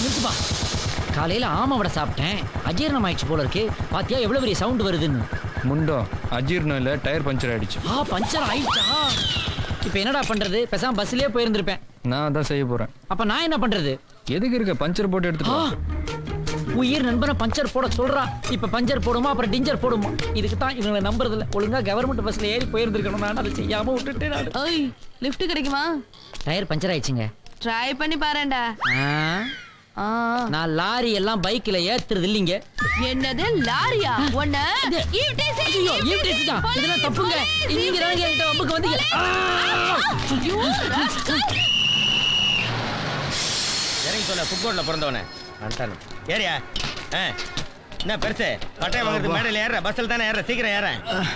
நிறுத்துப்பா. காலையில ஆமை வடை சாப்பிட்டேன், அஜீரணம் ஆயிடுச்சு போல இருக்கு. பாத்தியா எவ்வளவு பெரிய சவுண்ட் வருதுன்னு. முண்டோ அஜீர்ணம் இல்ல, டயர் பஞ்சர் ஆயிடுச்சு. பஞ்சர் ஆயிடுச்சா? இப்ப என்னடா பண்றது? பேசாம பஸ்லயே போயிருந்திருப்பேன். நான் அதான் செய்ய போறேன். அப்ப நான் என்ன பண்றது? எதுக்கு இருக்க, பஞ்சர் போட்டு எடுத்துட்டு. உயிர் நண்பனை பஞ்சர் போட சொல்றா. இப்ப பஞ்சர் போடுமா அப்புறம் டிஞ்சர் போடுமா? இதுக்கு தான் இவங்களை நம்புறது இல்ல. ஒழுங்கா கவர்மெண்ட் பஸ்ல ஏறி போயிருந்திருக்கணும். நான் அதை செய்யாம விட்டுட்டேன். நான் ஓய், லிஃப்ட் கிடைக்குமா? டயர் பஞ்சர் ஆயிடுச்சுங்க. ட்ரை பண்ணி பாருடா. நான் லாரி எல்லாம் பைக்ல ஏத்துறது இல்லீங்க. என்னது லாரியா? ஒண்ணு ஈவ்டீஸ் தான். இதெல்லாம் தப்புங்க. நீங்க இறங்கி என்கிட்ட வம்புக்கு வந்தீங்க. இறங்கி சொல்ல, ஃபுட்போர்ட்ல பிறந்தவனே அன்டானு ஏரியா. என்ன பெருசு பட்டை வாங்குறது? மேடையில் ஏற, பஸ்ஸில் தானே ஏற, சீக்கிரம் ஏற.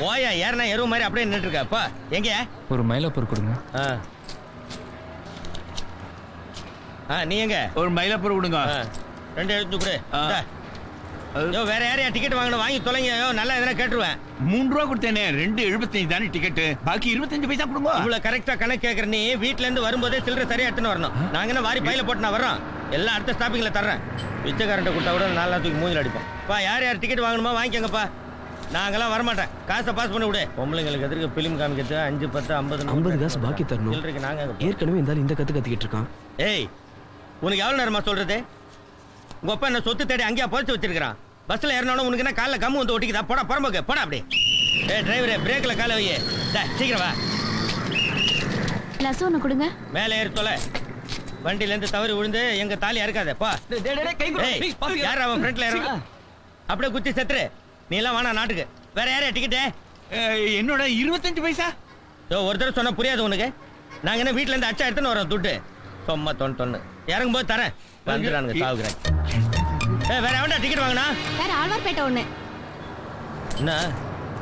போயா, ஏறினா எருவு மாதிரி அப்படியே நின்றுட்டு இருக்கப்பா. எங்க ஒரு மயிலாப்பூர் கொடுங்க. நீ எங்க? ஒரு மயிலாப்பூர் கொடுங்க. 2 எழுத்து கொடு. வேற யாரையா டிக்கெட் வாங்கணும்? வாங்கி தொலைங்க. நல்லா எதனா கேட்டுருவேன். 3 ரூபா கொடுத்தேனே, 2.75 தானே டிக்கெட். பாக்கி 25 பைசா கொடுங்க. இவ்வளவு கரெக்டா கணக்கு கேட்கற நீ வீட்டுல இருந்து வரும்போதே சில்லறை சரியா எடுத்துன்னு வரணும். நாங்க என்ன வாரி பையில போட்டு நான் வர்றோம். எல்லாம் அடுத்த ஸ்டாப்பிங்ல தர்றேன். பிச்சைக்காரன்ட்ட கொடுத்தா கூட 4 நாளைக்கு மூஞ்சில் அடிப்போம். யார் யார் டிக்கெட் வாங்கணுமா வாங்கிக்கோங்கப்பா. நாங்கெல்லாம் வரமாட்டேன். காசை பாஸ் பண்ணி விடு. பொம்பளைங்களுக்கு எதிர்க்க பிலிம் காமிக்கிறது 5, 10, 50 காசு பாக்கி தரணும். சில்லறைக்கு நாங்க ஏற்கனவே இருந்தாலும் இந்த கத்துக்கிட்டு இருக்கான். ஏய், உனக்கு எவ்வளவு நேரமா சொல்றது? உங்க அப்பா என்ன சொத்து தேடி அங்கேயா பொறுத்து வச்சிருக்கான். பஸ்ல ஏறினாலும் உனக்கு என்ன காலில் கம்மு வந்து ஒட்டிக்குதா? போடா புறம்போக்கு, போடா அப்படி. ஏய் டிரைவரே, பிரேக்ல காலை வையே. சீக்கிரம் வா. லசு ஒன்று கொடுங்க. மேலே ஏறி தொலை. வண்டியில இருந்து தவறி விழுந்து எங்க தாலி அறுக்காத. போ. யார் அவன் ஃப்ரண்ட்ல ஏறா? அப்படியே குத்தி செத்துரு. நீ எல்லாம் வேணா நாட்டுக்கு. வேற யாரையா டிக்கெட்டு? என்னோட 25 பைசா. ஒரு தடவை சொன்னா புரியாது உனக்கு. நாங்க என்ன வீட்டுல இருந்து அச்சா எடுத்துன்னு வரோம் துட்டு. சும்மா தொண்ணு இறங்கும் போது தரேன். வந்துடுறானுங்க சாவுக்கிறேன். வேற எவன்டா டிக்கெட் வாங்கினா? வேற ஆழ்வார்பேட்டை ஒண்ணு. என்ன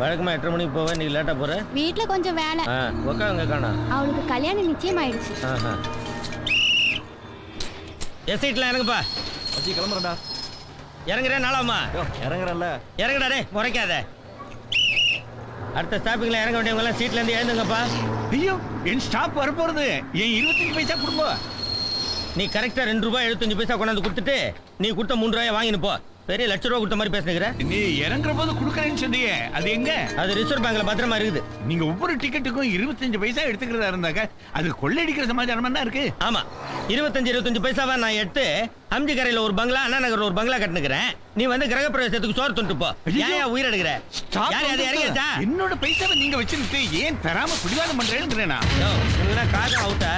வழக்கமா 8:30 மணிக்கு போவேன், நீ லேட்டா போற? வீட்டுல கொஞ்சம் வேலை. உட்காங்க காணா. அவளுக்கு கல்யாணம் நிச்சயம் ஆயிடுச்சு. சீட்ல இறங்குப்பா. கிளம்புறடா. இறங்குறேன் நாளாமா. இறங்குறல்ல. இறங்குடா டே, குறைக்காத. அடுத்த ஸ்டாப்பிங்ல இறங்க வேண்டியவங்க எல்லாம் சீட்ல இருந்து எழுந்துங்கப்பா. ஐயோ, என் ஸ்டாப் வர போறது. என் 25 பைசா கொடுங்க. நீ கரெக்டா 2 ரூபாய் 75 பைசா கொண்டாந்து கொடுத்துட்டு நீ கொடுத்த 3 ரூபாய் வாங்கினு போ. பெரிய லட்ச ரூபா கொடுத்த மாதிரி பேசுகிற. நீ இறங்குற போது கொடுக்கறேன்னு சொன்னீங்க. அது எங்க? அது ரிசர்வ் பேங்க்ல பத்திரமா இருக்குது. நீங்க ஒவ்வொரு டிக்கெட்டுக்கும் 25 பைசா எடுத்துக்கிறதா இருந்தாக்க அது கொள்ளையடிக்கிற சமாச்சாரம் தான் இருக்கு. ஆமா, 25 பைசாவா நான் எடுத்து அம்ஜிக்கரையில ஒரு பங்களா, அண்ணா நகர்ல ஒரு பங்களா கட்டுனுக்கிறேன். நீ வந்து கிரகப்பிரவேசத்துக்கு சோறு துண்டு போ. ஏன் உயிர் எடுக்கிற? என்னோட பைசாவை நீங்க வச்சுக்கிட்டு ஏன் தராம பிடிவாதம் பண்றேன்னு காசு அவுட்டா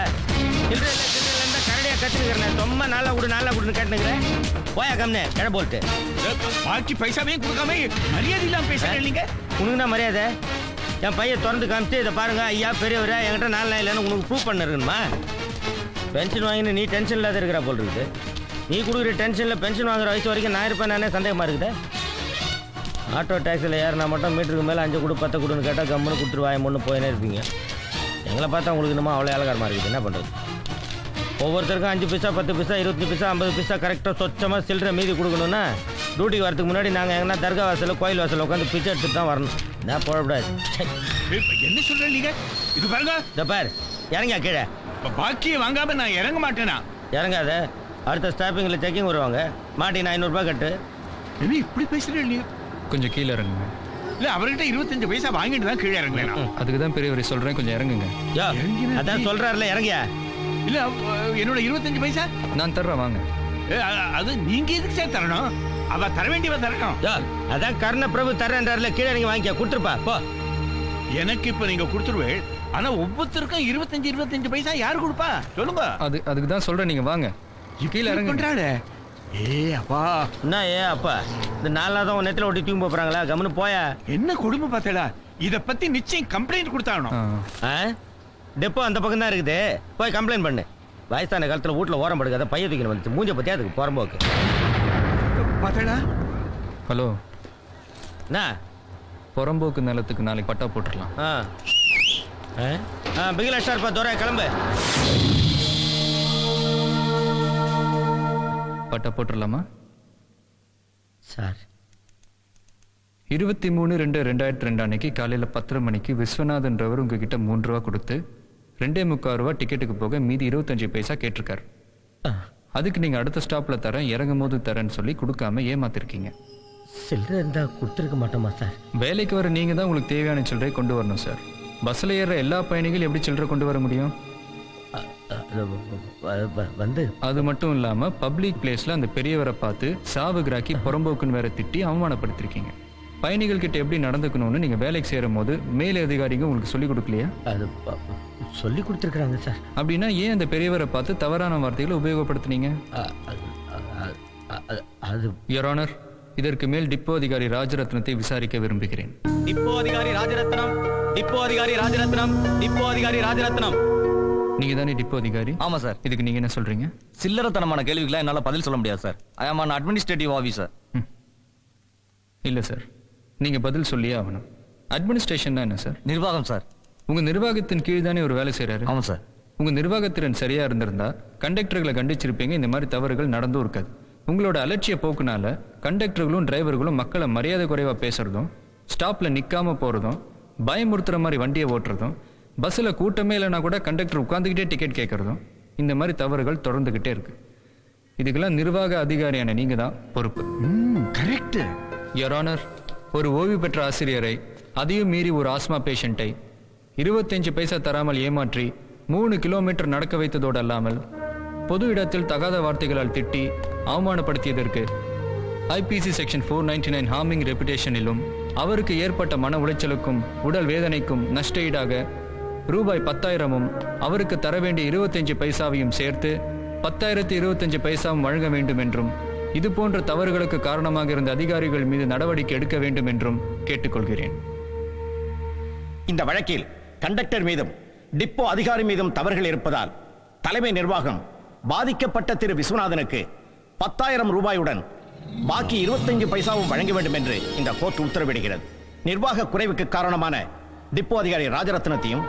கரடியா கத்துக்கிறேன். ரொம்ப நாளா குடுன்னு கேட்டுக்கிறேன். போயா கம்னே கடை போட்டு பாக்கி பைசாவையும் கொடுக்காம மரியாதை இல்லாம பேசுறேன். இல்லைங்க உனக்குன்னா மரியாதை. என் பையன் திறந்து காமிச்சு இதை பாருங்க ஐயா பெரியவரா என்கிட்ட 4 நாள் இல்லைன்னு உனக்கு ப்ரூவ் பண்ணிருக்கணுமா? பென்ஷன் வாங்கினு நீ டென்ஷன் இல்லாத இருக்கிறா போல் இருக்குது. நீ கொடுக்குற டென்ஷன்ல பென்ஷன் வாங்குற வயசு வரைக்கும் நான் இருப்பேன் நானே சந்தேகமா இருக்குது. ஆட்டோ டாக்ஸியில் ஏறினா மட்டும் மீட்டருக்கு மேலே 5 கொடு 10 கொடுன்னு கேட்டால் கம்முன்னு கொடுத்துருவாய் முன்னு போயினே இருப்பீங்க. எங்களை பார்த்தா உங்களுக்கு இன்னும் அவ்வளோ அலங்காரமாக இருக்குது. என்ன பண்ணுறது? ஒவ்வொருத்தருக்கும் 5 பைசா 10 பைசா 25 பைசா 50 பைசா கரெக்டாக சொச்சமாக சில்லற மீதி கொடுக்கணும்னா டியூட்டிக்கு வரதுக்கு முன்னாடி நாங்கள் எங்கன்னா தர்கா வாசலில் கோயில் வாசலில் உட்காந்து பிச்சை எடுத்துட்டு தான் வரணும். நான் போடக்கூடாது. என்ன சொல்றேன் நீங்க? இது பாருங்க. இந்த பார், இறங்கியா கீழே. பாக்கியை வாங்காம நான் இறங்க மாட்டேனா? இறங்காத. அடுத்த ஸ்டாப்பிங்கில் செக்கிங் வருவாங்க. மாட்டி 500 ரூபாய் கட்டு. என்ன இப்படி பேசுறேன் நீ? கொஞ்சம் கீழே இறங்குங்க. இல்ல அவர்கிட்ட 25 பைசா வாங்கிட்டு தான் கீழே இறங்கலாம். அதுக்கு தான் பெரியவரை சொல்றேன், கொஞ்சம் இறங்குங்க. அதான் சொல்றாருல, இறங்கியா. இல்ல என்னோட 25 பைசா நான் தர்றேன் வாங்க. அது நீங்க எதுக்கு சார் தரணும்? அவ தர வேண்டியவ தரணும். அதான் கர்ண பிரபு தரேன்றாருல, கீழே இறங்கி வாங்கிக்க. கொடுத்துருப்பா போ. எனக்கு இப்ப நீங்க கொடுத்துருவேன். ஆனா ஒவ்வொருத்தருக்கும் 25 பைசா யாரு கொடுப்பா சொல்லுங்க. அதுக்கு தான் சொல்றேன், நீங்க வாங்க. கீழே இறங்குறாரு. அப்பா என்ன அப்பா இந்த 4 நாள் தான் உன் நெத்தில ஒட்டி தூங்கி போறாங்களா? கம்முன்னு போயா. என்ன கொடுமை பார்த்தடா. இத பத்தி நிச்சயம் கம்ப்ளைண்ட் கொடுத்தாகணும். டெப்போ அந்த பக்கம் தான் இருக்குது. போய் கம்ப்ளைண்ட் பண்ணு. வயசான காலத்துல வீட்டுல ஓரம் படுக்காத பைய தூக்கின்னு வந்துச்சு. மூஞ்ச பத்தி அதுக்கு புறம்போக்கு. பார்த்தடா. ஹலோ, என்ன புறம்போக்கு நிலத்துக்கு நாளைக்கு பட்டா போட்டுடலாம். பிகிலா ஸ்டார் தோற கிளம்பு. பட்டா போட்டுடலாமா சார்? 23/2/2002 அன்னைக்கு காலையில் 10:30 மணிக்கு விஸ்வநாதன்றவர் உங்ககிட்ட 3 ரூபா கொடுத்து 2.25 ரூபா டிக்கெட்டுக்கு போக மீதி 25 பைசா கேட்டிருக்காரு. அதுக்கு நீங்கள் அடுத்த ஸ்டாப்பில் தரேன், இறங்கும் போது தரேன்னு சொல்லி கொடுக்காம ஏமாத்திருக்கீங்க. சில்லறை இருந்தால் கொடுத்துருக்க மாட்டோமா சார்? வேலைக்கு வர நீங்கள் தான் உங்களுக்கு தேவையான சில்லறை கொண்டு வரணும் சார். பஸ்ஸில் ஏறுற எல்லா பயணிகளும் எப்படி சில்லறை கொண்டு வர முடியும்? வந்து அது மட்டும் இல்லாமல் பப்ளிக் பிளேஸில் அந்த பெரியவரை பார்த்து சாவுகிராக்கி புறம்போக்குன்னு வேற திட்டி அவமானப்படுத்திருக்கீங்க. பயணிகள் கிட்ட எப்படி நடந்துக்கணும்னு நீங்கள் வேலைக்கு சேரும் போது மேல் அதிகாரிங்க உங்களுக்கு சொல்லிக் கொடுக்கலையா? அது சொல்லி கொடுத்துருக்குறாங்க சார். அப்படின்னா ஏன் அந்த பெரியவரை பார்த்து தவறான வார்த்தைகளை உபயோகப்படுத்துனீங்க? அது யுவர் ஆனர், இதற்கு மேல் டிப்போ அதிகாரி ராஜரத்னத்தை விசாரிக்க விரும்புகிறேன். டிப்போ அதிகாரி ராஜரத்னம், டிப்போ அதிகாரி ராஜரத்னம், டிப்போ அதிகாரி ராஜரத்னம். நீங்க தானே டிப்போ அதிகாரி? ஆமா சார். இதுக்கு நீங்க என்ன சொல்றீங்க? சில்லறத்தனமான கேள்விகளை என்னால பதில் சொல்ல முடியாது சார். ஐ ஆம் an அட்மினிஸ்ட்ரேட்டிவ் ஆஃபீஸர். இல்லை சார், நீங்க பதில் சொல்லியே ஆகணும். அட்மினிஸ்ட்ரேஷன்னா என்ன சார்? நிர்வாகம் சார். உங்க நிர்வாகத்தின் கீழ் தானே ஒரு வேலை செய்யறாரு. ஆமா சார். உங்க நிர்வாகத்திறன் சரியா இருந்திருந்தா கண்டக்டர்களை கண்டிச்சிருப்பீங்க, இந்த மாதிரி தவறுகள் நடந்தும் இருக்காது. உங்களோட அலட்சிய போக்குனால கண்டக்டர்களும் டிரைவர்களும் மக்களை மரியாதை குறைவா பேசுறதும், ஸ்டாப்ல நிக்காம போறதும், பயமுறுத்துற மாதிரி வண்டியை ஓட்டுறதும், பஸ்ஸில் கூட்டமே இல்லைனா கூட கண்டக்டர் உட்காந்துக்கிட்டே டிக்கெட் கேட்கறதும், இந்த மாதிரி தவறுகள் தொடர்ந்துகிட்டே இருக்கு. இதுக்கெல்லாம் நிர்வாக அதிகாரியான நீங்க தான் பொறுப்பு. கரெக்ட். யுவர் ஆனர், ஒரு ஓய்வு பெற்ற ஆசிரியரை, அதையும் மீறி ஒரு ஆஸ்மா பேஷண்ட்டை 25 பைசா தராமல் ஏமாற்றி 3 கிலோமீட்டர் நடக்க வைத்ததோடு அல்லாமல் பொது இடத்தில் தகாத வார்த்தைகளால் திட்டி அவமானப்படுத்தியதற்கு ஐபிசி செக்ஷன் 499 ஹார்மிங் ரெப்புடேஷனிலும் அவருக்கு ஏற்பட்ட மன உளைச்சலுக்கும் உடல் வேதனைக்கும் நஷ்ட ஈடாக ரூபாய் 10,000-உம் அவருக்கு தர வேண்டிய 25 பைசாவையும் சேர்த்து 10,025 பைசாவும் வழங்க வேண்டும் என்றும், இது போன்ற தவறுகளுக்கு காரணமாக இருந்த அதிகாரிகள் மீது நடவடிக்கை எடுக்க வேண்டும் என்றும் கேட்டுக்கொள்கிறேன். இந்த வழக்கில் கண்டக்டர் மீதும் டிப்போ அதிகாரி மீதும் தவறுகள் இருப்பதால் தலைமை நிர்வாகம் பாதிக்கப்பட்ட திரு விஸ்வநாதனுக்கு 10,000 ரூபாயுடன் பாக்கி 25 பைசாவும் வழங்க வேண்டும் என்று இந்த கோர்ட் உத்தரவிடுகிறது. நிர்வாக குறைவுக்கு காரணமான டிப்போ அதிகாரி ராஜரத்னத்தையும்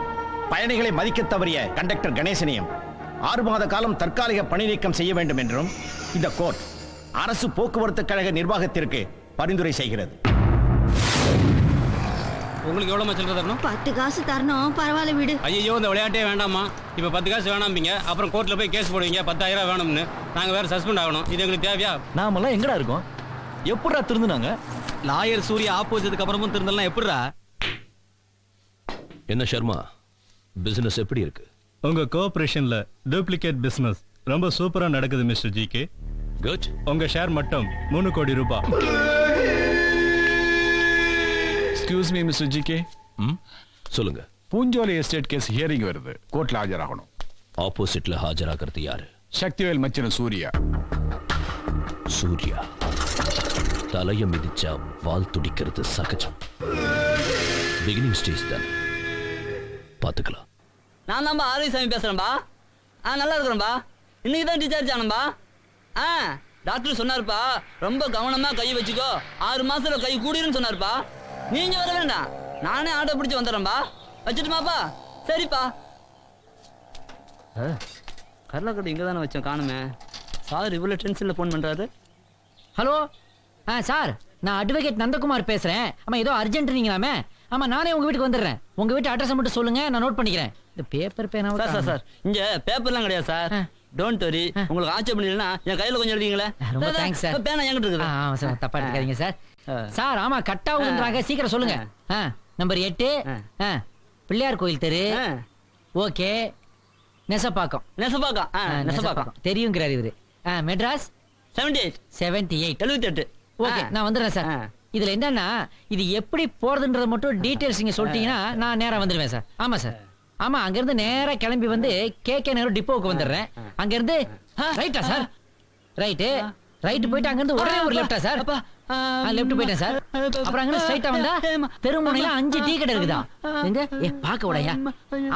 பயணிகளை மதிக்க தவறிய கண்டக்டர் கணேசனையும் 6 மாத காலம் தற்காலிக பணி நீக்கம் செய்ய வேண்டும் என்றும் இந்த கோர்ட் அரசு போக்குவரத்து கழக நிர்வாகத்திற்கு பரிந்துரை செய்கிறது. உங்களுக்கு எவ்வளவு சில்லறை தரணும்? 10 காசு தரணும், பரவாயில்ல விடு. ஐயோ, இந்த விளையாட்டே வேண்டாமா? இப்ப 10 காசு வேணாம்பீங்க, அப்புறம் கோர்ட்ல போய் கேஸ் போடுவீங்க 10,000 வேணும்னு. நாங்க வேற சஸ்பெண்ட் ஆகணும். இது எங்களுக்கு தேவையா? நாமெல்லாம் எங்கடா இருக்கோம்? எப்படிடா திருந்துனாங்க? லாயர் சூர்யா ஆப்பு வச்சதுக்கு அப்புறமும் திருந்தலாம் எப்படிடா? என்ன சர்மா, பிசினஸ் எப்படி இருக்கு? உங்க கோஆபரேஷன்ல டூப்ளிகேட் பிசினஸ் ரொம்ப சூப்பரா நடக்குது மிஸ்டர் ஜிகே. குட். உங்க ஷேர் மட்டும் 3 கோடி ரூபாய். Excuse me mister GK. சொல்லுங்க. பூஞ்சோலை எஸ்டேட் கேஸ் ஹியரிங் வருது, கோர்ட்ல ஆஜராகணும். ஆப்போசிட்ல ஆஜராகிறது யாரு? சக்திவேல் மச்சன சூர்யா. சூர்யா தலைய மிதிச்சா வால் துடிக்கிறது சகஜம். பிகினிங் ஸ்டேஜ் தான், பாத்துக்கலாம். நான் தான்பா ஆரோக்கியசாமி பேசுறேன்பா. நல்லா இருக்கிறேன்பா. இன்னைக்கு தான் டிஸ்சார்ஜ் ஆனம்பா. டாக்டர் சொன்னார்ப்பா, ரொம்ப கவனமா கை வச்சுக்கோ, 6 மாசத்துல கை கூடிருன்னு சொன்னார்ப்பா. நீங்க வர வேண்டாம், நானே ஆட்டோ பிடிச்சு வந்துடுறேன்பா. வச்சுட்டுமாப்பா? சரிப்பா. கர்லாக்கடை இங்கே தானே வச்சோம், காணுமே. சார் இவ்வளோ டென்ஷனில் ஃபோன் பண்ணுறாரு. ஹலோ சார், நான் அட்வொகேட் நந்தகுமார் பேசுறேன். ஆமா, ஏதோ அர்ஜென்ட் நீங்களாமே. ஆமா, நானே உங்க வீட்டுக்கு வந்துடுறேன். உங்க வீட்டு அட்ரஸ் மட்டும் சொல்லுங்க, நான் நோட் பண்ணிக்கிறேன். இந்த பேப்பர் பேனா சார் சார் இங்கே பேப்பர்லாம் கிடையாது சார். Don't worry. உங்களுக்கு ஆட்சேபம் பண்ணீங்கன்னா என் கையில் கொஞ்சம் எழுதிங்களே. ரொம்ப தேங்க்ஸ் சார். பேனா என்கிட்ட இருக்குது. ஆமா சார், தப்பா எடுக்காதீங்க சார். சார் ஆமா, கட்டா விழுந்துறாங்க, சீக்கிரம் சொல்லுங்க. நம்பர் 8 பிள்ளையார் கோயில் தெரு. ஓகே, நெசப்பாக்கம். நெசப்பாக்கம் தெரியுங்கிறார் இவரு. மெட்ராஸ் 78 78. ஓகே, நான் வந்துடுறேன் சார். இதுல என்னன்னா, இது எப்படி போறதுன்றத மட்டும் டீடைல்ஸ் நீங்க சொல்லிட்டீங்கன்னா நான் நேரா வந்துடுவேன் சார். ஆமா சார். ஆமா, அங்கிருந்து நேரா கிளம்பி வந்து கேகே நேரு டிப்போவுக்கு வந்துடுறேன். அங்கிருந்து ரைட்டா சார்? ரைட்டு போயிட்டு அங்கிருந்து ஒரே ஒரு லெஃப்டா சார்? லெஃப்ட் போயிட்டேன் சார். அப்புறம் அங்கிருந்து ஸ்ட்ரைட்டா வந்தா தெருமுனையில 5 டீ கடை இருக்குதா? எங்க பாக்க விடையா?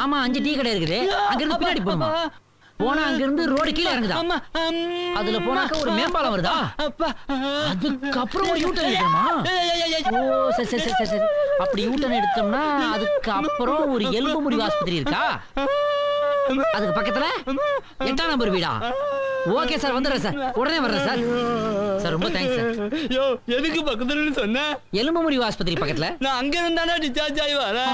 ஆமா, 5 டீ கடை இருக்குது. அங்கிருந்து பின்னாடி போகணுமா? போனா அங்கிருந்து ரோடு கீழே இறங்குதா? அதுல போனாக்க ஒரு மேம்பாலம் வருதா? அதுக்கப்புறம் ஒரு யூட்டர்ன் எடுக்கணுமா? ஓ சரி சரி சரி சரி. அப்படி யூட்டர்ன் எடுத்தோம்னா அதுக்கு அப்புறம் ஒரு எலும்பு முறிவு ஆஸ்பத்திரி இருக்கா? அதுக்கு பக்கத்துல 8ஆம் நம்பர் வீடா? ஓகே சார் வந்துடுறேன் சார், உடனே வர்றேன் சார். சார் ரொம்ப தேங்க்ஸ் சார். யோ எதுக்கு பக்கத்துல சொன்ன? எலும்பு முறிவு ஆஸ்பத்திரி பக்கத்துல. நான் அங்க இருந்தானே டிஸ்சார்ஜ் ஆகி வரேன்.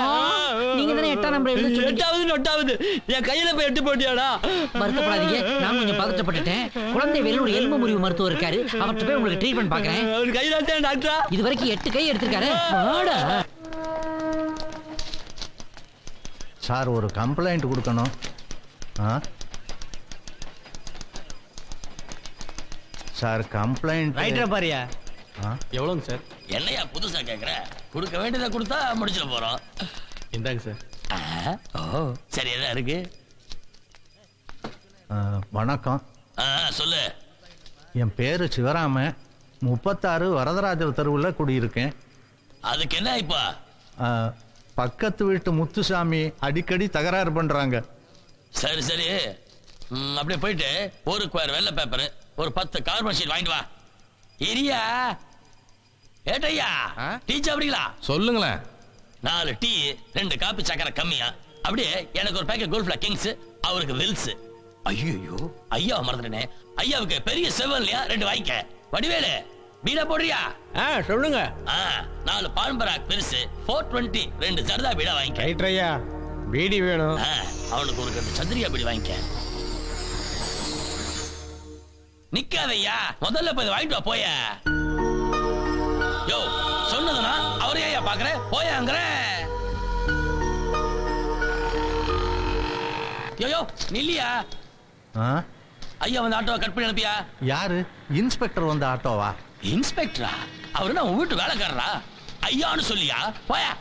நீங்க தானே 8ஆம் நம்பர் எழுதி சொன்னீங்க. 8வது என் கையில போய் 8 போட்டியாடா. வருத்தப்படாதீங்க, நான் கொஞ்சம் பதட்டப்பட்டுட்டேன். குழந்தை வேலூர் எலும்பு முறிவு மருத்துவர் இருக்காரு, அவர்கிட்ட போய் உங்களுக்கு ட்ரீட்மெண்ட் பாக்குறேன். அவர் கையில தான் டாக்டரா? இது வரைக்கும் 8 கை எடுத்திருக்காரு. வாடா. சார் ஒரு கம்ப்ளைண்ட் கொடுக்கணும். சார் கம்ப்ளைண்ட் ரைட்டரா பாரியா? எவ்வளோங்க சார்? என்னையா புதுசா கேக்குற? கொடுக்க வேண்டியதை கொடுத்தா முடிச்சிட போறோம். இந்தாங்க சார். ஓ சரி, என்ன இருக்கு? வணக்கம். சொல்லு. என் பேரு சிவராம, 36 வரதராஜர் தெருவில் குடியிருக்கேன். அதுக்கு என்ன இப்ப? பக்கத்து வீட்டு முத்துசாமி அடிக்கடி தகராறு பண்றாங்க. சரி சரி, அப்படியே போயிட்டு ஒரு ஸ்கொயர் வெள்ளை பேப்பர், ஒரு 10 கார்பன் ஷீட் வாங்கிட்டு வா. இரியா ஏட்டையா, டீ சாப்பிடுங்களா? சொல்லுங்களேன். 4 டீ, 2 காப்பி சக்கரை கம்மியா. அப்படியே எனக்கு ஒரு பேக்கெட் கோல்ஃப்ல கிங்ஸ், அவருக்கு வில்ஸ். ஐயோ ஐயா மறந்துட்டேனே. ஐயாவுக்கு பெரிய செவன்லையா 2 வாங்கிக்க. வடிவேலு பீடா போடுறியா? சொல்லுங்க. 4 பான்பராக் பெருசு, 420 2 ஜர்தா பீடா வாங்கிக்க. ரைட் ஐயா, பீடி வேணும். அவனுக்கு ஒரு 2 சந்திரியா பீடி வாங்கிக்க. நிக்காதையா, முதல்ல போய் வாங்கிட்டு வா. போய யோ சொன்னதுனா அவரே ஐயா பாக்குற, போயாங்கிற. யோ நில்லியா. ஐயா வந்து ஆட்டோவை கட் பண்ணி அனுப்பியா? யாரு? இன்ஸ்பெக்டர் வந்த ஆட்டோவா? இன்ஸ்பெக்டரா? அவரு நான் வீட்டு வேலைக்காரரா? ஐயான்னு சொல்லியா? போயா.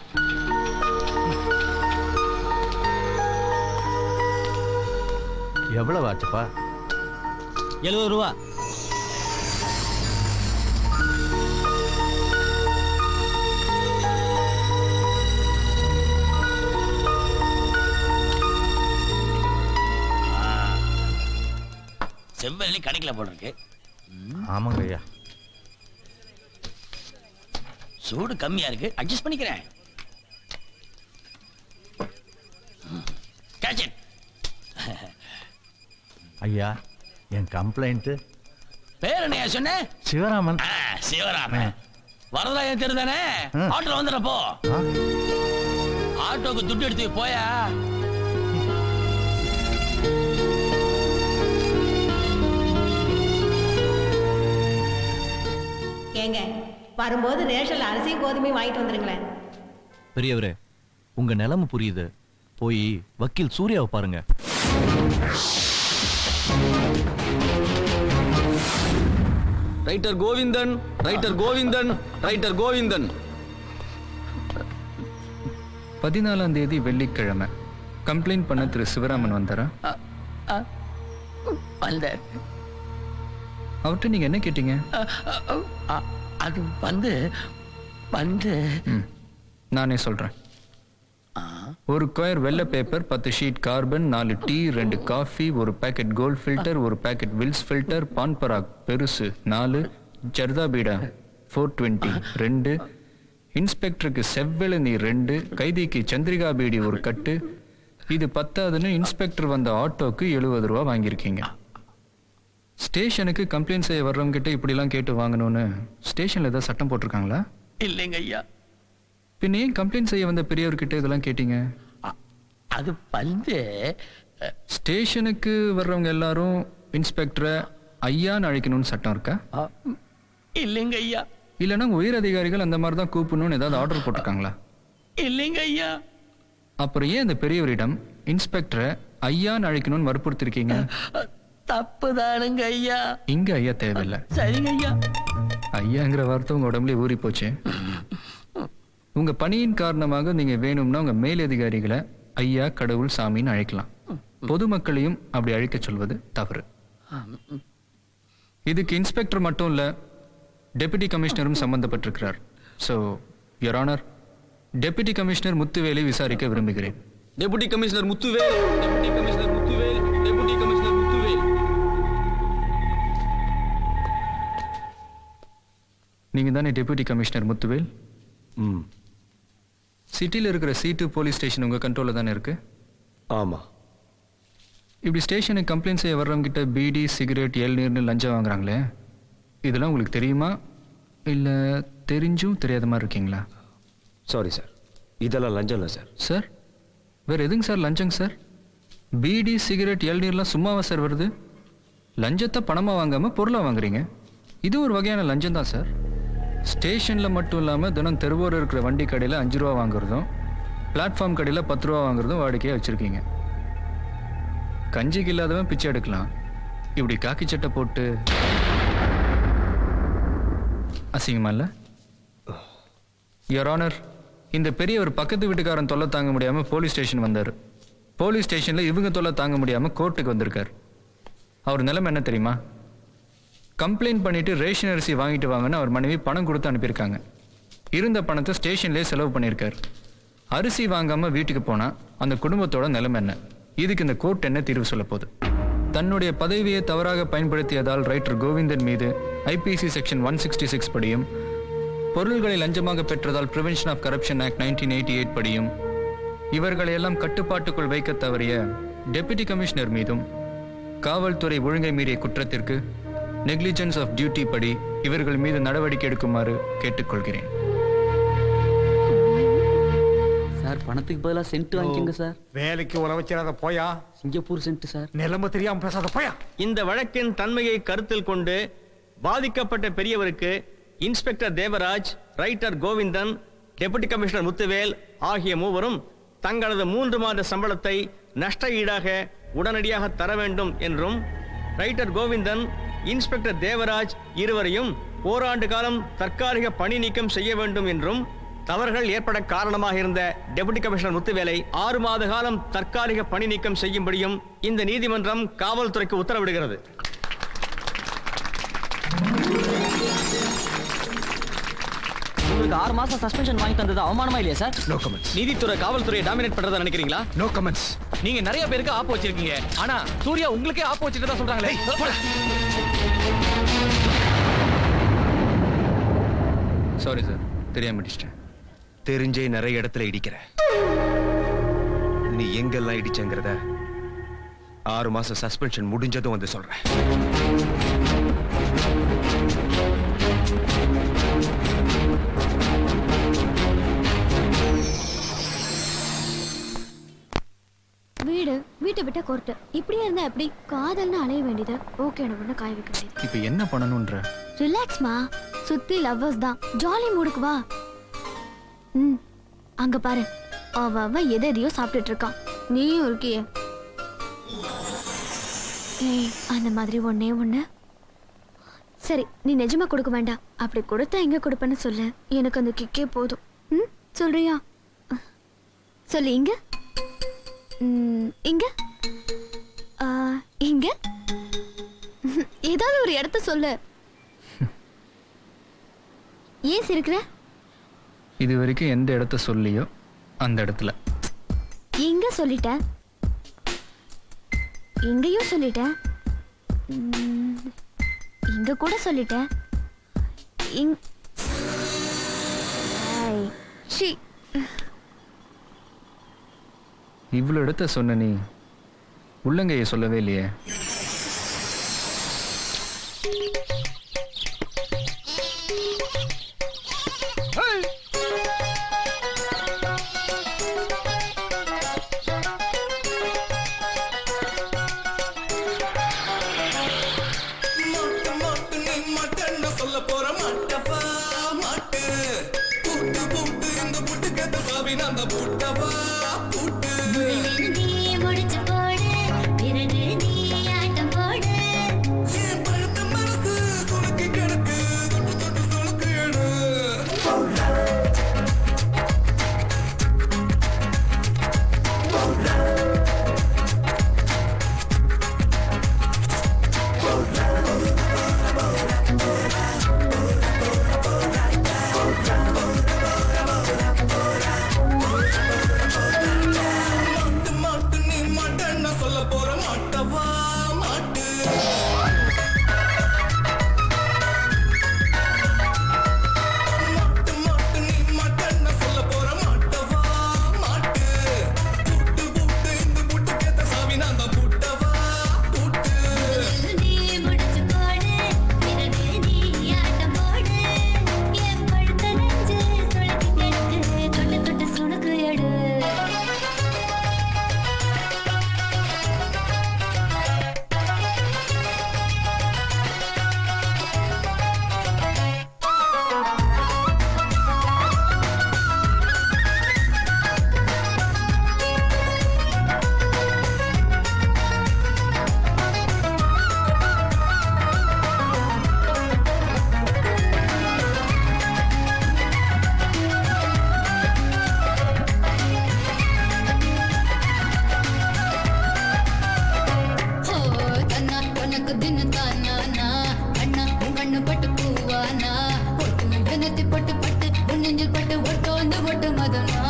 எவ்வளவு ஆச்சுப்பா? 70 ரூபா. செவ்வெளி கிடைக்கல போல இருக்கு. ஆமாங்க ஐயா. சூடு கம்மியா இருக்கு, அட்ஜஸ்ட் பண்ணிக்கிறேன். ஐயா என் கம்ப்ளைண்ட். பேர் என்னையா சொன்ன? சிவராமன். சிவராமன் வரதாயம் தெரியுதானே? ஆட்டோல வந்துடுறப்போ ஆட்டோக்கு துட்டு எடுத்து போயா. ஏங்க வரும்போது ரேஷன்ல அரிசியும் கோதுமையும் வாங்கிட்டு வந்துருங்களேன். பெரியவரே, உங்க நிலைமை புரியுது. போய் வக்கீல் சூர்யாவை பாருங்க. Writer Govindan, writer Govindan, writer Govindan. 14ஆம் தேதி வெள்ளிக்கிழமை கம்ப்ளைண்ட் பண்ண திரு சிவராமன் வந்தாரா? அவர்கிட்ட நீங்க என்ன கேட்டீங்க? அது வந்து நானே சொல்றேன். ஒரு ஸ்கொயர் வெள்ளை paper, 10 sheet carbon, 4 tea, 2 coffee, ஒரு பேக்கெட் கோல்ட் ஃபில்டர், ஒரு பேக்கெட் வில்ஸ் ஃபில்டர், பான்பராக் பெருசு 4, ஜர்தா பீடா 420 2, இன்ஸ்பெக்டருக்கு செவ்வெளநீ 2, கைதிக்கு சந்திரிகா பீடி ஒரு கட்டு. இது 10ஆவதுன்னு இன்ஸ்பெக்டர் வந்த ஆட்டோக்கு 70 ரூபா வாங்கியிருக்கீங்க. ஸ்டேஷனுக்கு கம்ப்ளைண்ட் செய்ய வர்றவங்க கிட்ட இப்படிலாம் கேட்டு வாங்கணும்னு ஸ்டேஷன்ல ஏதாவது சட்டம் போட்டிருக்காங்களா? இல்லைங்க ஐயா. பின்ன ஏன் கம்ப்ளைண்ட் செய்ய வந்த பெரியவர்கிட்ட இதெல்லாம் கேட்டீங்க? அது வந்து ஸ்டேஷனுக்கு வர்றவங்க எல்லாரும் இன்ஸ்பெக்டரை ஐயான்னு அழைக்கணும்னு சட்டம் இருக்கா? இல்லைங்க ஐயா. இல்லைன்னா உயர் அதிகாரிகள் அந்த மாதிரி தான் கூப்பிடணும்னு ஏதாவது ஆர்டர் போட்டிருக்காங்களா? இல்லைங்க ஐயா. அப்புறம் ஏன் அந்த பெரியவரிடம் இன்ஸ்பெக்டரை ஐயான்னு அழைக்கணும்னு வற்புறுத்திருக்கீங்க? தப்புதானுங்க ஐயா. இங்க ஐயா தேவையில்லை. சரிங்க ஐயா. ஐயாங்கிற வார்த்தை உங்க உடம்புல ஊறி போச்சு. உங்க பணியின் காரணமாக நீங்க வேணும்னா உங்க மேலதிகாரிகளை ஐயா, கடவுள், சாமின்னு அழைக்கலாம். பொதுமக்களையும் அப்படி அழைக்க சொல்வது தவறு. இதுக்கு இன்ஸ்பெக்டர் மட்டும் இல்ல, டெபுட்டி கமிஷனரும் சம்பந்தப்பட்டிருக்கிறார். So your honour, deputy commissioner முத்துவேலை விசாரிக்க விரும்புகிறேன். Deputy commissioner Muthuvel, deputy commissioner Muthuvel, deputy commissioner Muthuvel. நீங்க தானே டெபுட்டி கமிஷனர் முத்துவேல்? சிட்டியில் இருக்கிற C2 போலீஸ் ஸ்டேஷன் உங்க கண்ட்ரோல்ல தானே இருக்கு? ஆமா. இப்படி ஸ்டேஷனுக்கு கம்ப்ளைண்ட் செய்ய வர்றவங்கிட்ட பீடி சிகரெட் இளநீர்னு லஞ்சம் வாங்குறாங்களே, இதெல்லாம் உங்களுக்கு தெரியுமா இல்லை தெரிஞ்சும் தெரியாத மாதிரி இருக்கீங்களா? சாரி சார், இதெல்லாம் லஞ்சம் இல்லை சார். சார் வேறு எதுங்க சார் லஞ்சங்க சார்? பீடி சிகரெட் இளநீர்லாம் சும்மாவா சார் வருது? லஞ்சத்தை பணமாக வாங்காமல் பொருளாக வாங்குறீங்க. இது ஒரு வகையான லஞ்சம் தான் சார். ஸ்டேஷனில் மட்டும் இல்லாமல் தினம் தெருவோடு இருக்கிற வண்டி கடையில் 5 ரூபா வாங்குறதும் பிளாட்ஃபார்ம் கடையில் 10 ரூபா வாங்குறதும் வாடிக்கையாக வச்சுருக்கீங்க. கஞ்சிக்கு இல்லாதவன் பிச்சை எடுக்கலாம், இப்படி காக்கி சட்டை போட்டு அசிங்கமா இல்லை? யுவர் ஆனர், இந்த பெரிய ஒரு பக்கத்து வீட்டுக்காரன் தொல்லை தாங்க முடியாமல் போலீஸ் ஸ்டேஷன் வந்தார். போலீஸ் ஸ்டேஷனில் இவங்க தொல்லை தாங்க முடியாமல் கோர்ட்டுக்கு வந்திருக்கார். அவர் நிலைமை என்ன தெரியுமா? கம்ப்ளைண்ட் பண்ணிட்டு ரேஷன் அரிசி வாங்கிட்டு வாங்கன்னு அவர் மனைவி பணம் கொடுத்து அனுப்பியிருக்காங்க. இருந்த பணத்தை ஸ்டேஷன்லேயே செலவு பண்ணியிருக்கார். அரிசி வாங்காமல் வீட்டுக்கு போனால் அந்த குடும்பத்தோட நிலைமை என்ன? இதுக்கு இந்த கோர்ட் என்ன தீர்வு சொல்ல போகுது? தன்னுடைய பதவியை தவறாக பயன்படுத்தியதால் ரைட்டர் கோவிந்தன் மீது ஐபிசி செக்ஷன் 166 படியும், பொருள்களை லஞ்சமாக பெற்றதால் பிரிவென்ஷன் ஆஃப் கரப்ஷன் ஆக்ட் 1988 படியும், இவர்களையெல்லாம் கட்டுப்பாட்டுக்குள் வைக்க தவறிய டெபுட்டி கமிஷனர் மீதும் காவல்துறை ஒழுங்கை மீறிய குற்றத்திற்கு நெக்லிஜென்ஸ் ஆஃப் டியூட்டி படி இவர்கள் மீது நடவடிக்கை எடுக்குமாறு கேட்டுக்கொள்கிறேன். சார் பணத்துக்கு பதிலாக சென்ட் வாங்கிக்கோங்க சார். வேலைக்கு உழவச்சிடாத போயா. Singapore send sir. நிலைமை தெரியாம பேசாத போயா. இந்த வழக்கின் தன்மையை கருத்தில் கொண்டு பாதிக்கப்பட்ட பெரியவருக்கு inspector Devaraj, writer Govindan, deputy commissioner Muthuvel ஆகிய மூவரும் தங்களது 3 மாத சம்பளத்தை நஷ்ட ஈடாக உடனடியாக தர வேண்டும் என்றும், ரைட்டர் கோவிந்தன், இன்ஸ்பெக்டர் தேவராஜ் இருவரையும் ஓராண்டு காலம் தற்காலிக பணி நீக்கம் செய்ய வேண்டும் என்றும், தவறுகள் ஏற்பட காரணமாக இருந்த டெபுட்டி கமிஷனர் முத்துவேலை 6 மாத காலம் தற்காலிக பணி நீக்கம் செய்யும்படியும் இந்த நீதிமன்றம் காவல்துறைக்கு உத்தரவிடுகிறது. உங்களுக்கு 6 மாசம் சஸ்பென்ஷன் வாங்கி தந்தது அவமானமா இல்லையா சார்? No comments. நீதித்துறை காவல்துறையை டாமினேட் பண்றதா நினைக்கிறீங்களா? No comments. நீங்க நிறைய பேருக்கு ஆப்பு வச்சிருக்கீங்க, ஆனா சூர்யா உங்களுக்கே ஆப்பு வச்சிருக்கதா சொல்றாங்களே. சாரி சார், தெரியாம அடிச்சிட்டேன். தெரிஞ்சே நிறைய இடத்துல இடிக்கிற. நீ எங்கெல்லாம் இடிச்சங்கிறத 6 மாசம் சஸ்பென்ஷன் முடிஞ்சதும் வந்து சொல்றேன். வீட்டை விட்ட கோர்ட்டு இப்படியே இருந்தா எப்படி? காதல்னு அலைய வேண்டியது. ஓகே, எனக்கு காய வைக்க வேண்டியது. இப்போ என்ன பண்ணணும்ன்ற? ரிலாக்ஸ்மா, சுத்தி லவ்வர்ஸ் தான். ஜாலி மூடுக்கு வா. அங்க பாரு, அவ எதையோ சாப்பிட்டுட்டு இருக்கான். நீயும் இருக்கியே. ஏய், அந்த மாதிரி ஒண்ணே ஒண்ணு. சரி, நீ நிஜமா கொடுக்க வேண்டாம். அப்படி கொடுத்தா எங்க கொடுப்பேன்னு சொல்லு. எனக்கு அந்த கிக்கே போதும். சொல்றியா? சொல்லு. இங்க இங்க இங்க ஏதாவது ஒரு இடத்த சொல்லு. ஏன் சிரிக்கிற? இது வரைக்கும் எந்த இடத்த சொல்லியோ அந்த இடத்துல. எங்க சொல்லிட்ட? எங்கேயும் சொல்லிட்ட. இங்க கூட சொல்லிட்ட. இவ்வளோ இடத்த சொன்ன நீ உள்ளங்கையை சொல்லவே இல்லையே. முடிச்சு போடு, பிறகு நீ பொட்டு பட்டு உன்னெஞ்சில் பட்டு ஒட்டோந்து ஒட்டு மதனா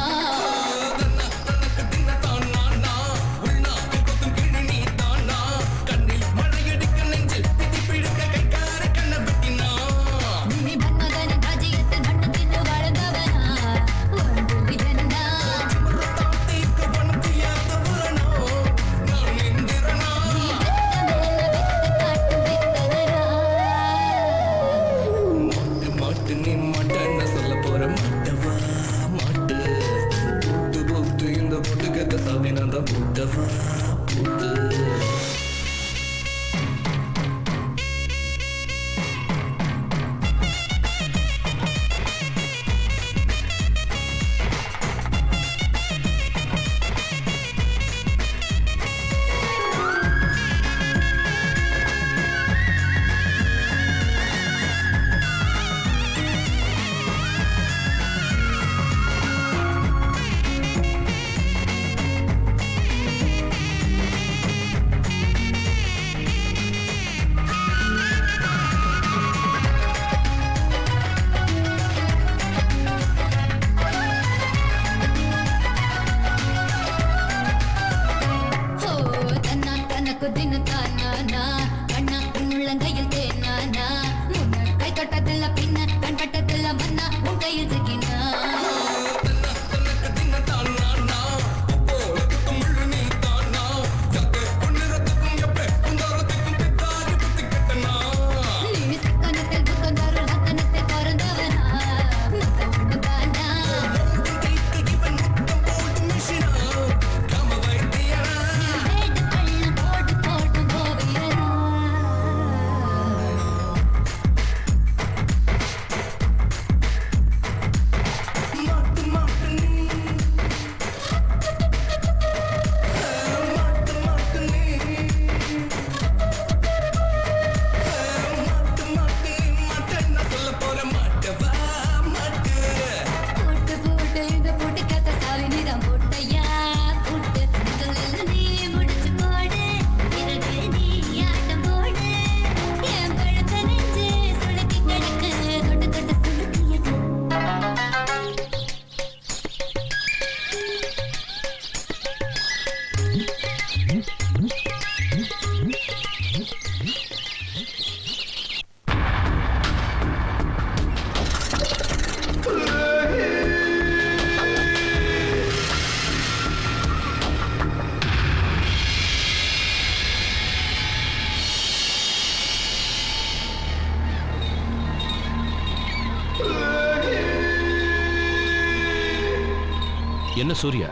என்ன சூர்யா,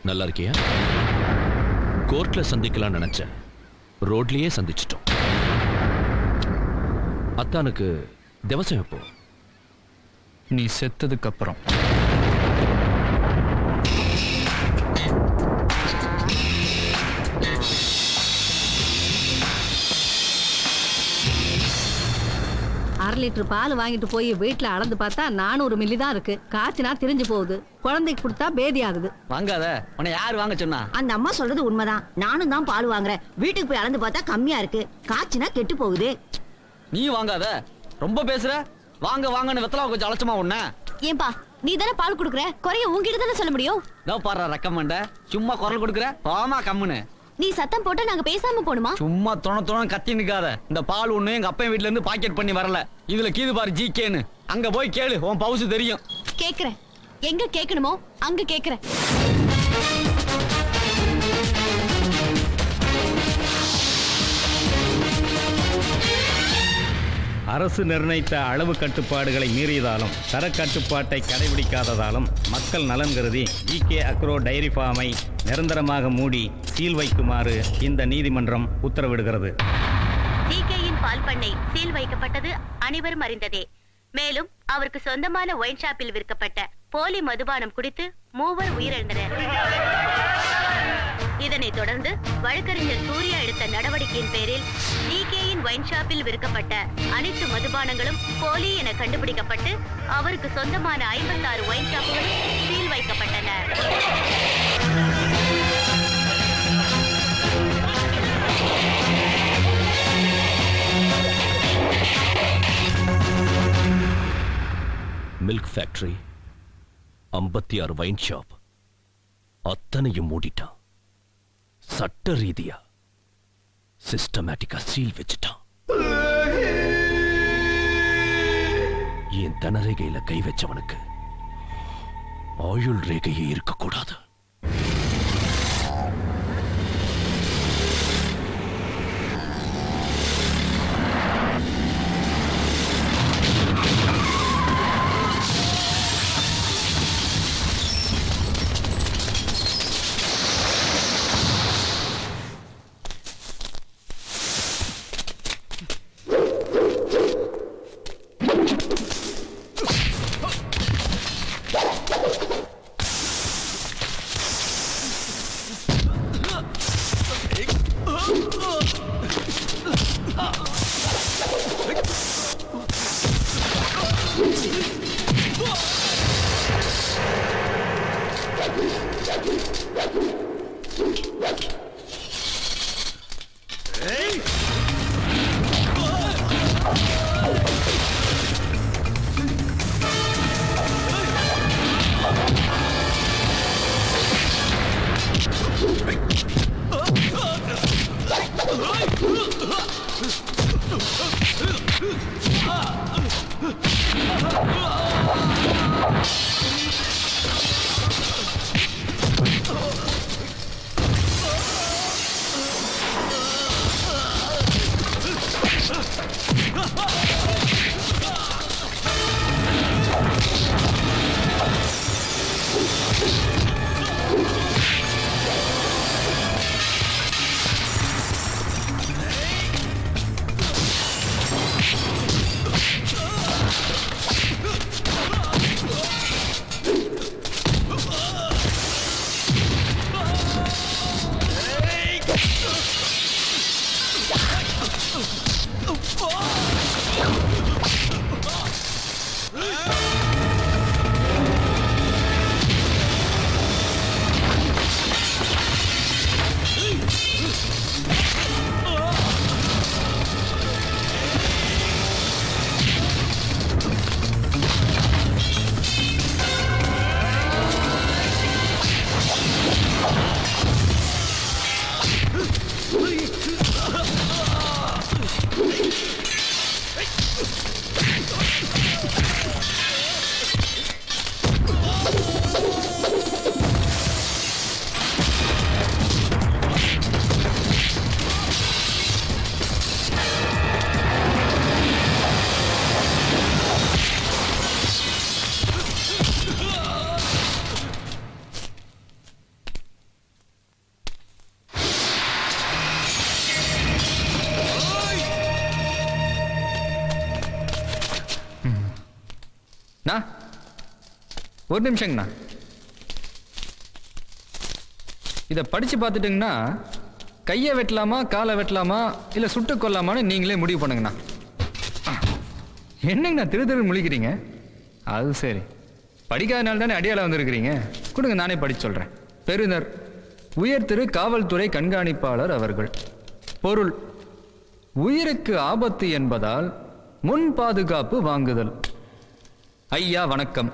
நல்லா இருக்கியா? கோர்ட்ல சந்திக்கலாம் நினைச்சேன், ரோட்லயே சந்திச்சிட்டோம். அத்தானுக்கு திவசம் எப்போ? நீ செத்ததுக்கு அப்புறம். அரை லிட்டர் பால் வாங்கிட்டு போய் வீட்டுல அளந்து பார்த்தா 400 மில்லி தான் இருக்கு. காய்ச்சினா திரிஞ்சு போகுது. குழந்தைக்கு கொடுத்தா பேதி ஆகுது. வாங்காத, உன்னை யார் வாங்க சொன்னா? அந்த அம்மா சொல்றது உண்மைதான். நானும் தான் பால் வாங்குறேன். வீட்டுக்கு போய் அளந்து பார்த்தா கம்மியா இருக்கு. காய்ச்சினா கெட்டு போகுது. நீ வாங்காத, ரொம்ப பேசுற. வாங்க வாங்கன்னு வெத்தலாம் கொஞ்சம் அலட்சமா உன்ன. ஏன்பா நீ தானே பால் குடுக்குற, குறைய உங்ககிட்ட தானே சொல்ல முடியும். இதோ பாரு ரெக்கமெண்ட, சும்மா குரல் கொடுக்குற. ஆமா கம்முன்னு. நீ சத்தம் போட்டு நாங்க பேசாம போணுமா? சும்மா தொண கத்தி நிக்காத. இந்த பால் ஒண்ணு எங்க அப்பா வீட்ல இருந்து பாக்கெட் பண்ணி வரல. இதுல கீது பாரு ஜிகேன்னு. அங்க போய் கேளு, உன் பவுசு தெரியும். கேக்குறேன், எங்க கேட்கணுமோ அங்க கேக்குறேன். அரசு நிர்ணயித்த அளவு கட்டுப்பாடுகளை மீறியதாலும் தர கட்டுப்பாட்டை கடைபிடிக்காததாலும் மக்கள் நலன் கருதி ஜிகே அக்ரோ டைரி ஃபார்மை நிரந்தரமாக மூடி சீல் வைக்குமாறு இந்த நீதிமன்றம் உத்தரவிடுகிறது. ஜிகேயின் பால் பண்ணை சீல் வைக்கப்பட்டது அனைவரும் அறிந்ததே. மேலும் அவருக்கு சொந்தமான ஒயின் ஷாப்பில் விற்கப்பட்ட போலி மதுபானம் குடித்து 3 உயிரிழந்தனர். இதனைத் தொடர்ந்து வழக்கறிஞர் சூர்யா எடுத்த நடவடிக்கையின் பேரில் ஜிகேயின் ஒயின் ஷாப்பில் விற்கப்பட்ட அனைத்து மதுபானங்களும் போலி என கண்டுபிடிக்கப்பட்டு அவருக்கு சொந்தமான 56 ஒயின் ஷாப்புகளும் சீல் வைக்கப்பட்டன. மில்க் ஃபேக்டரி, 56 வைன் ஷாப் அத்தனையும் மூடிட்டான். சட்ட ரீதியா சிஸ்டமேட்டிக்கா சீல் வச்சுட்டான். என் தனரேகையில கை வச்சவனுக்கு ஆயுள் ரேகையே இருக்கக்கூடாது. ஒரு நிமிஷங்கண்ணா, இதை படிச்சு பார்த்துட்டுங்கண்ணா கையை வெட்டலாமா காலை வெட்டலாமா இல்லை சுட்டு கொல்லாமான்னு நீங்களே முடிவு பண்ணுங்கண்ணா. என்னங்கண்ணா திரு திரு முழிக்கிறீங்க? அது சரி, படிக்காதனால தானே அடியால வந்திருக்கிறீங்க. கொடுங்க, நானே படிச்சு சொல்கிறேன். பெறுநர் உயர் திரு காவல்துறை கண்காணிப்பாளர் அவர்கள். பொருள்: உயிருக்கு ஆபத்து என்பதால் முன் பாதுகாப்பு வாங்குதல். ஐயா வணக்கம்.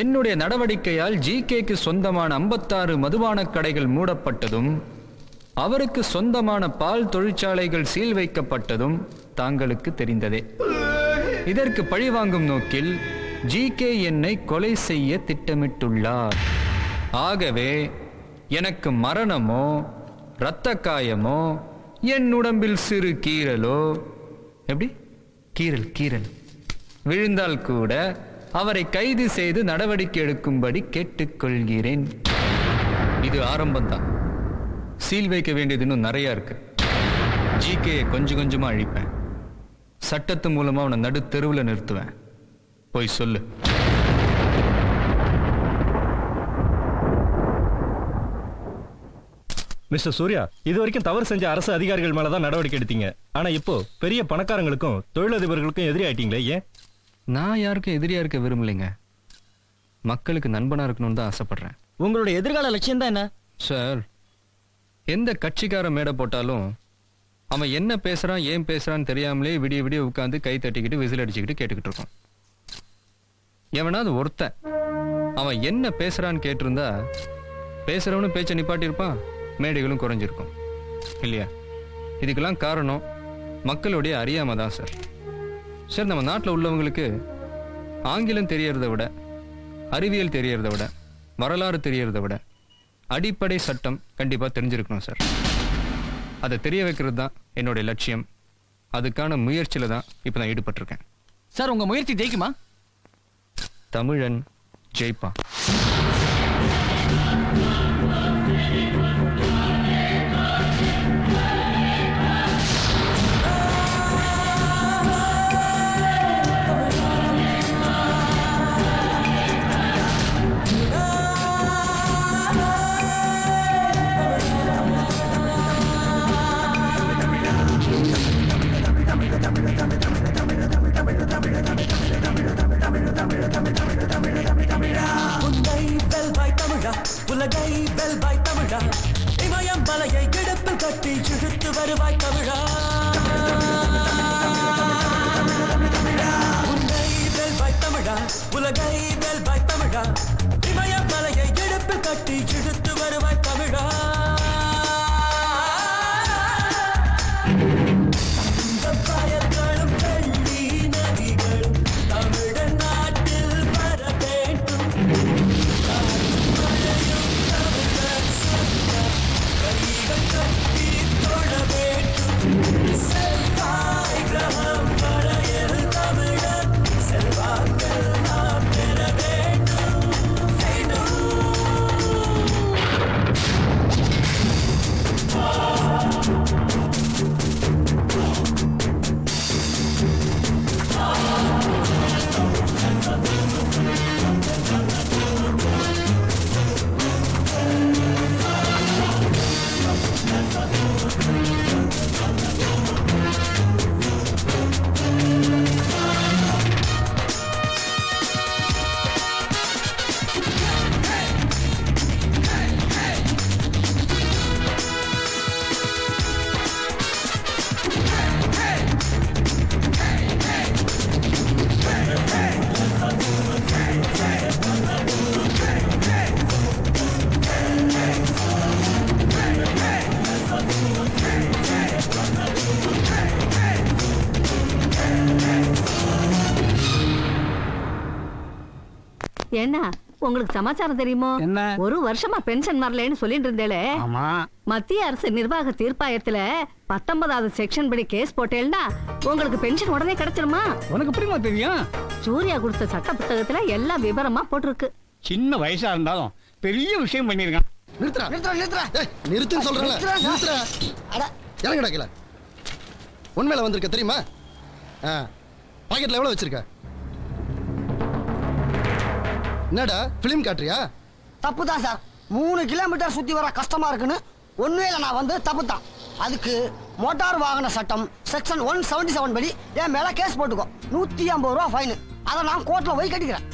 என்னுடைய நடவடிக்கையால் ஜிகேக்கு சொந்தமான 56 மதுபான கடைகள் மூடப்பட்டதும் அவருக்கு சொந்தமான பால் தொழிற்சாலைகள் சீல் வைக்கப்பட்டதும் தாங்களுக்கு தெரிந்ததே. இதற்கு பழிவாங்கும் நோக்கில் ஜிகே என்னை கொலை செய்ய திட்டமிட்டுள்ளார். ஆகவே எனக்கு மரணமோ இரத்த காயமோ என் உடம்பில் சிறு கீறலோ, எப்படி கீறல் கீறல் விழுந்தால் கூட அவரை கைது செய்து நடவடிக்கை எடுக்கும்படி கேட்டுக்கொள்கிறேன். இது ஆரம்பம்தான். சீல் வைக்க வேண்டியது இன்னும் நிறைய இருக்கு. ஜிகேயை கொஞ்சம் கொஞ்சமா அழிப்பேன். சட்டத்து மூலமா அவனை நடு தெருவில் நிறுத்துவேன். போய் சொல்லு. மிஸ்டர் சூர்யா, இது வரைக்கும் தவறு செஞ்ச அரசு அதிகாரிகள் மேலதான் நடவடிக்கை எடுத்தீங்க. ஆனா இப்போ பெரிய பணக்காரங்களுக்கும் தொழிலதிபர்களுக்கும் எதிரி ஆயிட்டீங்களே, ஏன்? நான் யாருக்கும் எதிரியா இருக்க விரும்பலைங்க. மக்களுக்கு நண்பனா இருக்கணும்னு தான் ஆசைப்படுறேன். உங்களுடைய எதிர்கால லட்சியம் தான் என்ன? சார், எந்த கட்சிக்கார மேடை போட்டாலும் அவன் என்ன பேசுறான் ஏன் பேசுறான்னு தெரியாமலே விடிய விடிய உட்காந்து கை தட்டிக்கிட்டு விசில் அடிச்சுக்கிட்டு கேட்டுக்கிட்டு இருக்கோம். எவனாவது ஒருத்தன் அவன் என்ன பேசுறான்னு கேட்டிருந்தா பேசுறவனும் பேச்சை நிப்பாட்டியிருப்பான், மேடைகளும் குறைஞ்சிருக்கும் இல்லையா? இதுக்கெல்லாம் காரணம் மக்களுடைய அறியாமை தான் சார். சார், நம்ம நாட்டில் உள்ளவங்களுக்கு ஆங்கிலம் தெரியறதை விட, அறிவியல் தெரியறதை விட, வரலாறு தெரியறதை விட அடிப்படை சட்டம் கண்டிப்பாக தெரிஞ்சிருக்கணும் சார். அதை தெரிய வைக்கிறது தான் என்னுடைய லட்சியம். அதுக்கான முயற்சியில் தான் இப்போ நான் ஈடுபட்டிருக்கேன் சார். உங்கள் முயற்சி ஜெயிக்குமா? தமிழன் ஜெயிப்பான். உலகை வெல்வாய் தமிழா, இமயம் மலையை கிடப்பில் கட்டி இழுத்து வருவாய் தமிழா. உன்னை வெல்வாய் தமிழா, உலகை வெல்வாய் தமிழா, இமயம் மலையை கிடப்பில் கட்டி இழுத்து வருவாய் தமிழா. பயங்களும் வெள்ளி நதிகளும் தமிழன் நாட்டில் வர வேண்டும். என்ன உங்களுக்கு சமாச்சாரம் தெரியுமோ? என்ன? ஒரு வருஷமா பென்ஷன் வரலன்னு சொல்லிட்டு இருந்தேளே. ஆமா. மத்திய அரசு நிர்வாக தீர்ப்பாயத்துல 19வது செக்ஷன் படி கேஸ் போட்டேன்னா உங்களுக்கு பென்ஷன் உடனே கிடைச்சிருமா? உனக்கு எப்படிமா தெரியும்? சூர்யா கொடுத்த சட்ட புத்தகத்துல எல்லா விவரமா போட்டிருக்கு. சின்ன வயசா இருந்தாலும் பெரிய விஷயம் பண்ணிருக்கான். நிறுத்துன்னு சொல்றேன். இறங்கடா கீழே. உண்மையில வந்திருக்க தெரியுமா? பாக்கெட்ல எவ்வளவு வச்சிருக்க? என்னடா பிலிம் காட்டுறியா? தப்பு தான் சார். 3 கிலோமீட்டர் சுத்தி வர கஷ்டமா இருக்குன்னு ஒண்ணுல நான் வந்து தப்பு தான். அதுக்கு மோட்டார் வாகன சட்டம் செக்ஷன் 177 படி என் மேல கேஸ் போட்டுக்கோ. 150 ரூபா ஃபைன். அதை நான் கோர்ட்ல போய் கட்டிக்கிறேன்.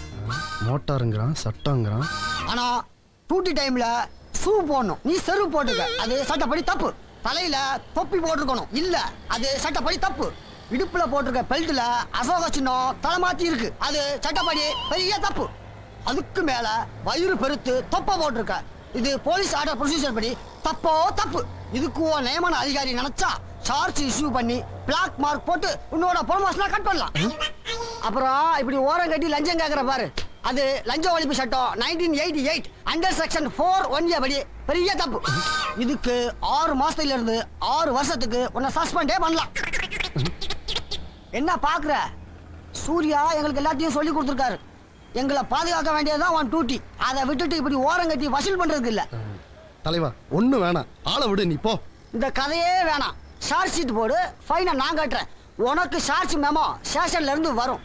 மோட்டாருங்கிறான், சட்டங்கிறான். ஆனா டூட்டி டைம்ல ஷூ போடணும், நீ செருப்பு போட்டுக்க, அது சட்டப்படி தப்பு. தலையில தொப்பி போட்டிருக்கணும், இல்ல அது சட்டப்படி தப்பு. இடுப்புல போட்டிருக்க பெல்ட்ல அசோக சின்னம் தலைமாத்தி இருக்கு, அது சட்டப்படி பெரிய தப்பு. அதுக்கு மேல வயிறு பெருத்து தொப்ப போட்டிருக்க, இது போலீஸ் ஆர்டர் ப்ரொசீஜர் படி தப்போ தப்பு. இதுக்கு நியமன அதிகாரி நினைச்சா சார்ஜ் இஷ்யூ பண்ணி பிளாக் மார்க் போட்டு உன்னோட ப்ரொமோஷனை கட் பண்ணலாம். அப்புறம் இப்படி ஓரம் கட்டி லஞ்சம் கேட்கற பாரு, அது லஞ்ச ஒழிப்பு சட்டம் 1988 அண்டர் செக்ஷன் 4(1)A படி பெரிய தப்பு. இதுக்கு 6 மாசத்துல இருந்து 6 வருஷத்துக்கு உன்னை சஸ்பெண்டே பண்ணலாம். என்ன பாக்குற? சூர்யா எங்களுக்கு எல்லாத்தையும் சொல்லி கொடுத்துருக்காரு. எங்களை பாதுகாக்க வேண்டியதுதான் உன் டியூட்டி. அதை விட்டுட்டு இப்படி ஓரம் கட்டி வசூல் பண்றதுக்கு இல்ல. தலைவா ஒண்ணு வேணாம், ஆளை விடு, நீ போ. இந்த கதையே வேணாம். ஷார்ட் ஷீட் போடு, ஃபைனை நான் கட்டுறேன். உனக்கு ஷார்ட் மெமோ ஸ்டேஷன்ல இருந்து வரும்.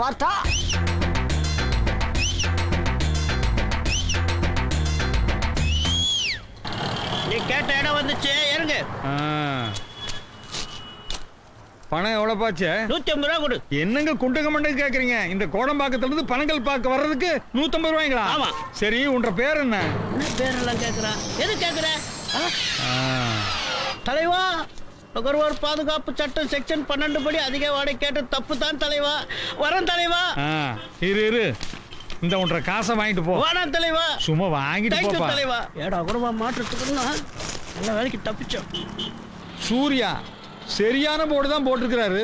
வார்த்தா நீ கேட்ட இடம் வந்துச்சு, இறங்கு. பணம் எவ்வளவு பாச்சு? 150 ரூபா கொடு. என்னங்க குண்டுக மண்டை கேக்குறீங்க? இந்த கோடம்பாக்கத்துல இருந்து பனங்கல் பார்க்க வர்றதுக்கு 150 ரூபாய்ங்களா? ஆமா. சரி, உன்ற பேர் என்ன? பேரெல்லாம் கேக்குறான். எது கேக்குற? தலைவா, நுகர்வோர் பாதுகாப்பு சட்டம் செக்ஷன் 12 படி அதிக வாடகை கேட்ட தப்பு தான் தலைவா. வரேன் தலைவா. இரு இந்த ஒன்றரை காசை வாங்கிட்டு போ. வரேன் தலைவா. சும்மா வாங்கிட்டு போப்பா தலைவா. ஏடா குருவா மாற்றத்துக்குன்னா நல்ல வேலைக்கு தப்பிச்சோம். சூர்யா சரியான போர்டு தான் போட்டிருக்கிறாரு.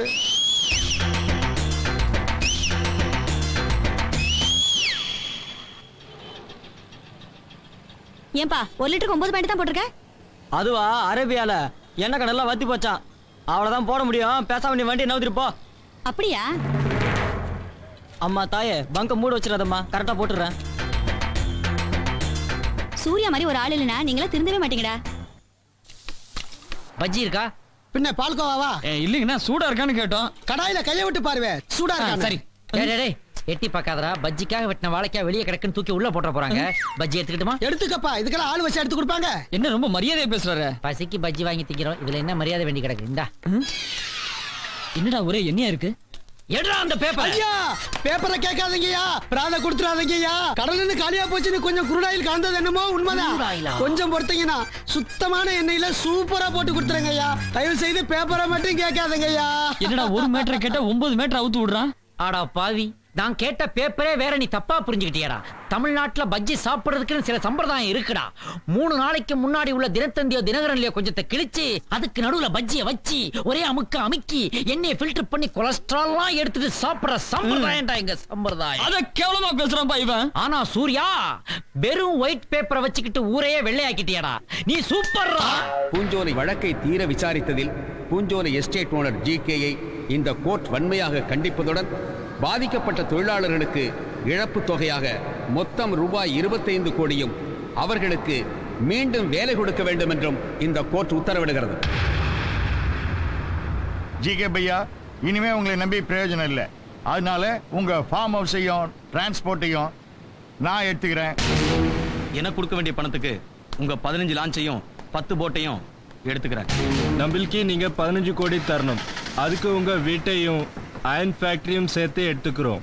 ஏன்பா 1 லிட்டருக்கு 9 பாயிண்ட் தான் போட்டிருக்க? அதுவா அரேபியால எண்ணெய் கடலாம் வத்தி போச்சான். அவ்வளவுதான் போட முடியும். பேசாம நீ வண்டி நவுத்திட்டு போ. அப்படியா? அம்மா தாயே பங்க மூட வச்சிடாதம்மா, கரெக்டா போட்டுறேன். சூர்யா மாதிரி ஒரு ஆள் இல்லைனா நீங்களே திருந்தவே மாட்டீங்கடா. பஜ்ஜி இருக்கா? பின்ன பால்கோவாவா? இல்லைங்கண்ணா சூடா இருக்கான்னு கேட்டோம். கடாயில கைய விட்டு பாருவே, சூடா இருக்கா? சரி. டேய் எட்டி பார்க்காதடா. பஜ்ஜிக்காக வெட்டின வாழைக்காய் வெளியே கிடக்குன்னு தூக்கி உள்ள போட்ட போறாங்க. பஜ்ஜி எடுத்துக்கிட்டுமா? எடுத்துக்கப்பா, இதுக்கெல்லாம் ஆள் வச்சு எடுத்து கொடுப்பாங்க. என்ன ரொம்ப மரியாதையா பேசுறாரு? பசிக்கு பஜ்ஜி வாங்கி திங்கிறோம், இதுல என்ன மரியாதை வேண்டி கிடக்கு? இந்தா. என்னடா ஒரே எண்ணெயா இருக்கு? எடுடா அந்த பேப்பர். ஐயா பேப்பரை கேட்காதீங்கய்யா, பிராத கொடுத்துறாதீங்கய்யா. கடல்ல காலியா போச்சுன்னு கொஞ்சம் குருடாயில் கலந்தது என்னமோ உண்மைதான். கொஞ்சம் பொறுத்தீங்கன்னா சுத்தமான எண்ணெயில சூப்பரா போட்டு கொடுத்துருங்கய்யா. தயவு செய்து பேப்பரை மட்டும் கேட்காதீங்கய்யா. என்னடா 1 மீட்டர் கேட்டா 9 மீட்டர் அவுத்து விடுறான். ஆடா பாவி, நான் கேட்ட பேப்பரே வேற, நீ தப்பா புரிஞ்சுக்கிட்டியாடா. தமிழ்நாட்டுல பஜ்ஜி சாப்பிடுறதுக்குன்னு சில சம்பிரதாயம் இருக்குடா. 3 நாளைக்கு முன்னாடி உள்ள தினத்தந்தியோ தினகரன்லயோ கொஞ்சத்தை கிழிச்சு அதுக்கு நடுவுல பஜ்ஜியை வச்சு ஒரே அமுக்கி எண்ணெயை ஃபில்டர் பண்ணி கொலஸ்ட்ரால்லாம் எடுத்துட்டு சாப்பிடுற சம்பிரதாயம்டா எங்க சம்பிரதாயம். அத கேவலமா பேசுறான் இவன். ஆனா சூர்யா வெறும் ஒயிட் பேப்பரை வச்சுக்கிட்டு ஊரையே வெள்ளையாக்கிட்டியாடா. நீ சூப்பர்ரா. பூஞ்சோலை வழக்கை தீர விசாரித்ததில் பூஞ்சோலை எஸ்டேட் ஓனர் ஜிகேயை இந்த கோர்ட் வன்மையாக கண்டிப்பதுடன் பாதிக்கப்பட்ட தொழிலாளர்களுக்கு இழப்பு தொகையாக மொத்தம் ரூபாய் 25 கோடியும் அவர்களுக்கு மீண்டும் வேலை கொடுக்க வேண்டும் என்றும் இந்த கோர்ட் உத்தரவிடுகிறது. ஜிகே பையா, இனிமே உங்களை நம்பி பிரயோஜனம் இல்லை. அதனால உங்க ஃபார்ம் ஹவுஸையும் டிரான்ஸ்போர்ட்டையும் நான் எடுத்துக்கிறேன். எனக்கு கொடுக்க வேண்டிய பணத்துக்கு உங்க 15 லான்ச்சையும் 10 போட்டையும் எடுத்துக்கிறேன். நம்மளுக்கு நீங்க 15 கோடி தரணும். அதுக்கு உங்க வீட்டையும் அயன் ஃபேக்டரியும் சேர்த்து எடுத்துக்கிறோம்.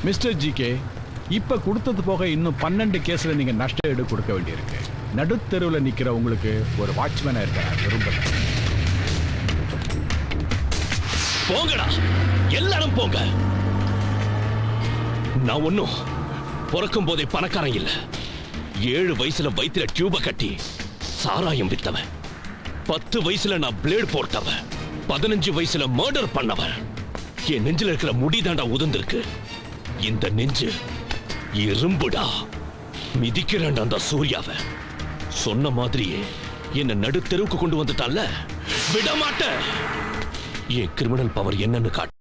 மிஸ்டர் ஜிகே, இப்ப கொடுத்தது போக இன்னும் 12 கேஸ்ல நீங்க நஷ்ட ஈடு கொடுக்க வேண்டியிருக்கு. நடுத்தெருவில் நிக்கிற உங்களுக்கு ஒரு வாட்ச்மேனா இருக்க விரும்புறேன். போங்கடா, எல்லாரும் போங்க. நான் ஒன்னும் பிறக்கும் போதே பணக்காரன் இல்ல. 7 வயசுல வயித்துல டியூப கட்டி சாராயம் வித்தவன். 10 வயசுல நான் பிளேடு போட்டவன். 15 வயசுல மர்டர் பண்ணவன். என் நெஞ்சில இருக்கிற முடிதாண்டா உதிர்ந்திருக்கு. இந்த நெஞ்சு இரும்புடா. மிதிக்கிறேன் அந்த சூர்யாவை. சொன்ன மாதிரியே என்ன நடுத்தெருவுக்கு கொண்டு வந்துட்டான்ல, விட மாட்டேன். என் கிரிமினல் பவர் என்னன்னு காட்டு.